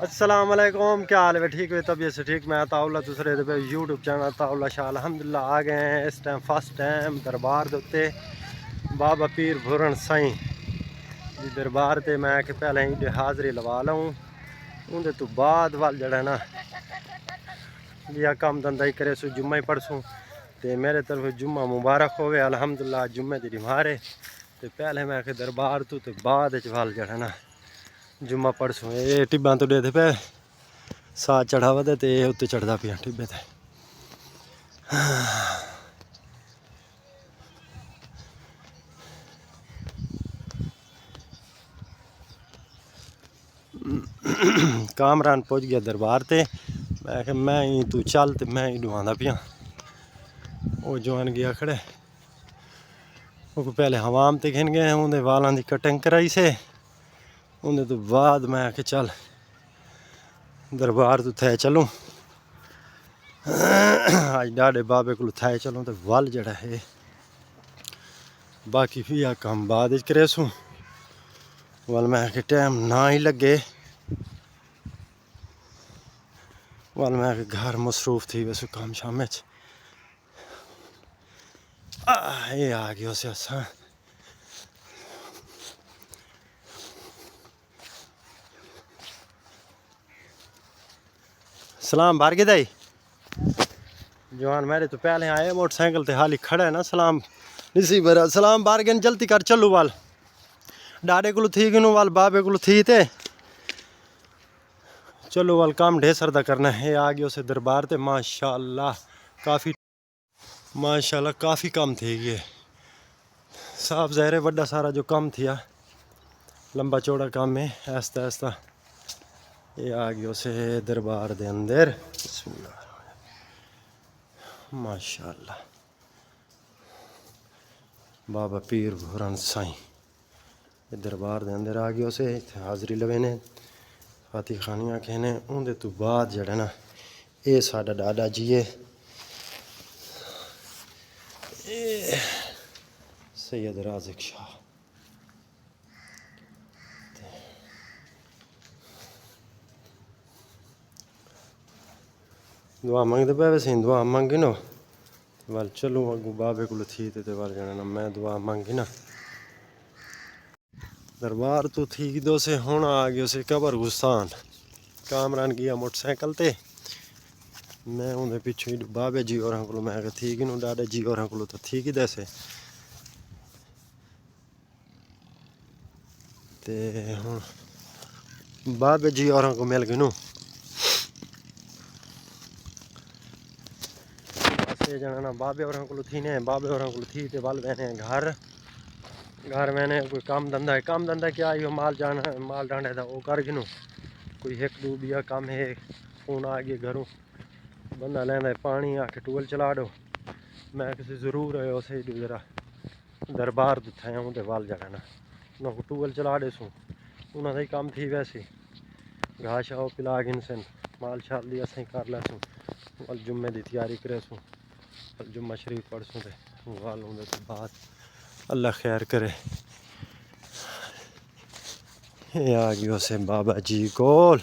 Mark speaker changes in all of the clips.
Speaker 1: अस्सलाम वालेकुम, क्या हाल है? ठीक है, तबीयत से ठीक। मैं ताउला दूसरे पे यूट्यूब चैनल ताउला शाह अल्हम्दुलिल्लाह आ गए हैं। इस टाइम फर्स्ट टाइम दरबार दे उत्ते बाबा पीर भूरण साईं दी दरबार ते मैं कि पहले ही हाज़री लवा लऊँ, उंदे तो बाद वाल जड़ा ना या काम धंधा ही करे सो जुम्मा ही पढ़सूँ। तो मेरे तरफ जुम्मा मुबारक हो गया अल्हम्दुलिल्लाह। जुम्मे दी मारे तो पहले मैं कि दरबार तो बाद वाल जड़ा ना जुम्मा पढ़सूँ। ये टिब्बा तो दे पे साथ चढ़ावा दे ते उत्ते चढ़दा पिया टिब्बे ते। कामरान पहुंच गया दरबार ते। मैं ही तू चल ते मैं ही डुआंदा पिया। वो जवान गया खड़े वो पहले हवाम ते खिन गए, उन्हें वालों की कटिंग कराई से। उन्हें तो बाद मैं कि चल दरबार तो थे चलूँ अज डाडे बाबे को थे चलूँ तो वल जड़ा है बाकी भी आ काम बाद करे सूँ। वल मैं कि टाइम ना ही लगे, वल मैं कि घर मसरूफ थी वैसे काम शाम ये आ गया से असा। सलाम बार के दाई जवान मेरे तो पहले आए मोटरसाइकिल ते हाली खड़ा है ना। सलाम निसी बरा सलाम बार गन जल्दी कर चलू वाल डाडे को थी गिनू वाल बाबे को थी ते चलो वाल काम ढेसर दा करना है। आ गया उसे दरबार ते माशाल्लाह काफ़ी कम थी गए साफ ज़ाहिर वड्डा सारा जो कम थिया लंबा चौड़ा काम है ऐसा ऐसा। ये आ गया उसे दरबार दे अंदर माशाल्लाह। बाबा पीर भूरण साईं दरबार दे अंदर आ गया उसे हाज़री लवे ने फाती खानियाँ कहने। उनके तो बाद जड़ा ना ये साडा डाडा जी है सैयद राज़िक शाह। दुआ मंगते पे वैसे दुआ मंगी नो वाल चलो अगू बाबे को थी ते वाल जाना ना मैं दुआ मंगी ना दरबार तो थी दो से हुण आ गयो से कबर गुस्तान। कामरान गया मोटरसाइकिल ते मैं उनके पिछू ही बाबे जी और को मैं थी कि डाडे जी और को तो थी कि दैसे ते हुण बाबे जी और को मिल गए जाना ना बाबे और को थी ने बाबे और को थी ते वाल मैंने घर मैंने कोई काम धंधा है। काम धंधा क्या यो माल डांडे था वो कर गिनू कोई एक दो बिया काम है। फोन आ गया घरों बंदा लेंदा है पानी आके टूबल चला दो। मैं किसी ज़रूर है उसे जरा दरबार थे उनके वाल जाना ना उन्होंने टूबल चला दे सूँ उन्होंने ही काम थी वैसे घाह शाह पिला गिन सन माल शाल दी असें कर लैसूँ वाल जुम्मे की तैयारी करे सूँ वाल जुम्मा शरीफ पढ़ सूँ तो वाल होंगे तो बाद अल्लाह खैर करे। ये आ गया से बाबा जी कोल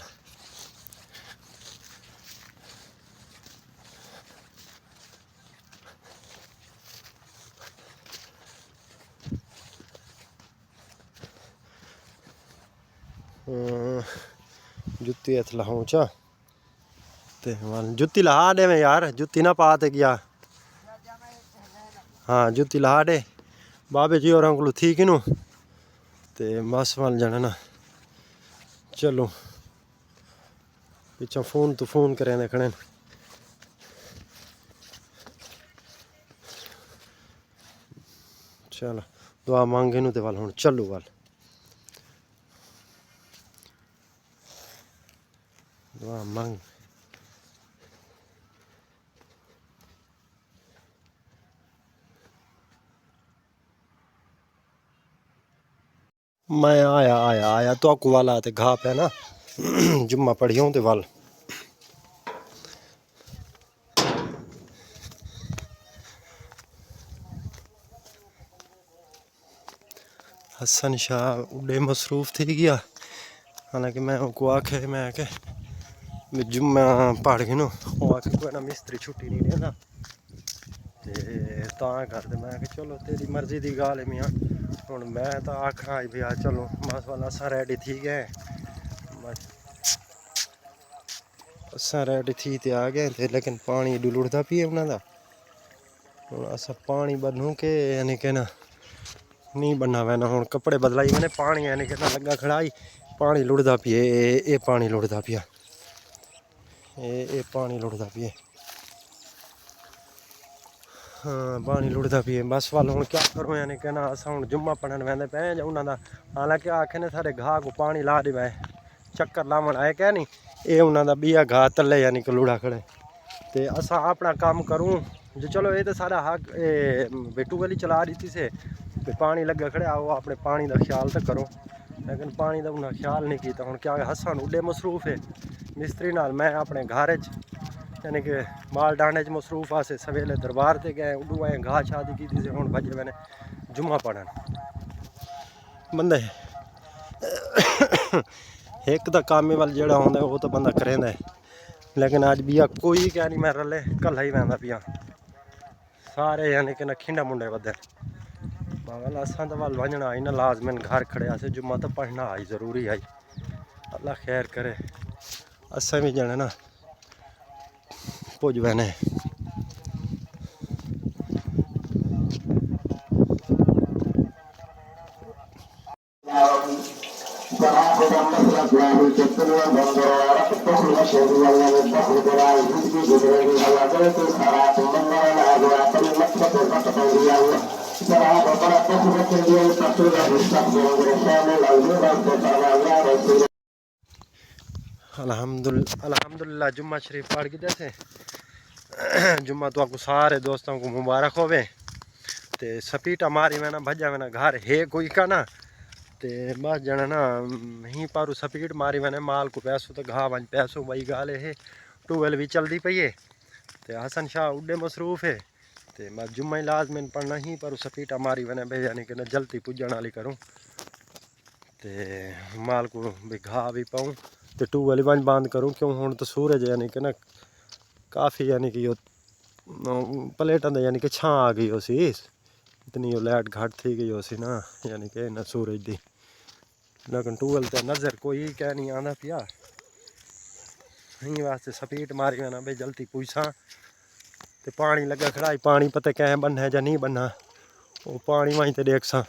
Speaker 1: जुत्ती हथ लाऊं चा ते जुत्ती लहा दे में यार जुत्ती ना पा ते गया। हाँ जुत्ती लहा दे बाबे जी और को थी कि ते बस वाल जाना ना चलो पिछा फोन तो फोन करें देखने चलो दुआ मांगे नू ते वाल हुण चलो वाल दुआ मांग मैं आया तो आपको वाला आते घा पे ना जुम्मा पढ़ी हूँ तो वाल हसन शाह उड़े मसरूफ थी गया। हालांकि मैं उनको आखे मैं जुम्मा पढ़ के वो आके कोई ना मिस्त्री छुट्टी नहीं देता ते तां करते मैं कि चलो तेरी मर्जी की गल है मियाँ हुण मैं तो आखना भी आ चलो बस वाला अस रेडी थी गए अस रेडी थी ते आ गए थे लेकिन पानी डुलुड़दा पिए उन्होंने हुण अस पानी बनूँ के यानी कि ना नहीं बनना वैना हुण कपड़े बदलाई मैंने पानी यानी कि ना लगा खड़ाई पानी लुड़दा पिए ये पानी लुड़दा पिया ये पानी लुड़दा पिए हाँ पानी लुड़दा पिए बस वाल हुण क्या करूँ यानी कि ना अस हुण जुम्मा पढ़न वैंदे पे जां उन्होंने हालांकि आखे ने सारे घाह को पानी ला दे चक्कर लावन आए क्या नहीं ये उन्होंने बिया घाह तले यानी कि लुड़ा खड़े तो अस अपना काम करूँ जो चलो ये तो सारा हक बेटू वाली चला दी थी से पानी लगे खड़े आओ अपने पानी का ख्याल तो करो लेकिन पानी का उन्हें ख्याल नहीं किया हूँ क्या हसन उड्डे मसरूफ है मिस्त्री नाल मैं अपने घर यानी कि माल डांडे मसरूफ आसे सवेले दरबार से गए उडू आए घाह शादी की थी हूँ बजे मैंने जुम्मा पढ़न बंदे एक तो कामे वाल जड़ा होंगे वो तो बंदा करेंदा है लेकिन अज बिया कोई क्या नहीं मैं रले कल्ला ही वह पिया सारे यानी कि ना खिंडा मुंडे बदे पागल असा तो वाल वजना आई ना लाजमन घर खड़े आसे जुम्मा तो पढ़ना आई ज़रूरी आई अल्लाह खैर करे असा भी जाने ना पुज बहने अल्हम्दुलिल्लाह जुम्मा शरीफ पढ़ के जैसे जुम्मा तो आपको सारे दोस्तों को मुबारक होवे ते सपीटा मारी मैंने भजा मैंने घर है कोई का ना ते बस जना ना ही पारू सपीट मारी मैंने माल को पैसों तो घा बंज पैसों वही गाले है टूवेल भी चलती पई है ते हसन शाह उड्डे मसरूफ है ते मैं जुम्मा ही लाजमन पढ़ना ही पर सपीटा मारी मैंने भाई यानी कि ना जल्दी पुजन वाली करूँ ते माल को भी घा भी पाऊँ तो टूवेल बंज बंद करूँ क्यों हूँ तो सूरज यानी कि ना काफ़ी यानी कि प्लेटा यानी कि छां आ गई उसी इतनी लाइट घट थी गई उसी ना यानी कि ना सूरज दी लेकिन टूवेल तो नज़र कोई क्या नहीं आना पिया यहीं वास्ते सपीट मारी ना भाई जल्दी पुछा तो पानी लगा खड़ा पानी पता क्या बनना है या नहीं बनना वो पानी वहीं तो देख सा